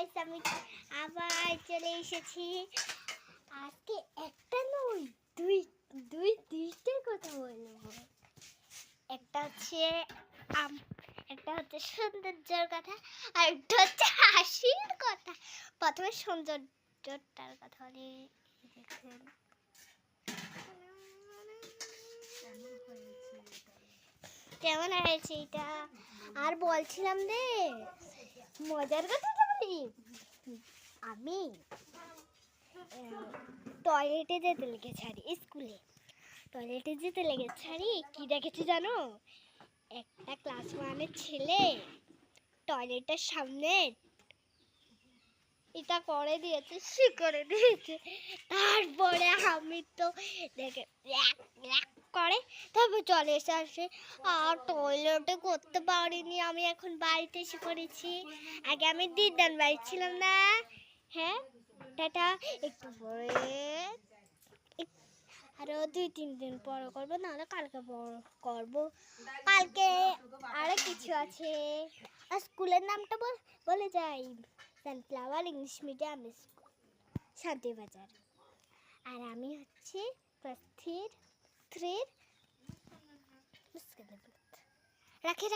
Guys, আমি আবার চলে এসেছি। আজকে একটা নয়, দুইটার কথা বলবো। একটা হচ্ছে সৌন্দর্যের কথা, আর একটা হচ্ছে হাসির কথা। প্রথমে সৌন্দর্যটার কথা বলি। দেখুন কেমন হয়েছে এটা। আর বলছিলাম রে, মজার কথা বলি। আমি টয়লেটে যেতে লেগেছি, আর স্কুলে টয়লেটে যেতে লেগেছি। আর কি দেখেছি জানো? একটা ক্লাস 1-এর ছেলে টয়লেটের সামনে এটা করে দিয়েছে, সে করে দিয়েছে। তারপরে আমি তো দেখে করে তারপর চলে আসে। আর টয়লেটে করতে পারিনি, আমি এখন বাড়িতে এসে পড়েছি। আগে আমি দিদান বাড়ি ছিলাম না। হ্যাঁ, টাটা। একটু পরে আরো 2-3 দিন পর করবো, নাহলে কালকে করবো। কালকে আরো কিছু আছে। আর স্কুলের নামটা বলে যাই, sunflower English medium school, Shantibazar. আর আমি হচ্ছে ক্লাস 3 রাখি।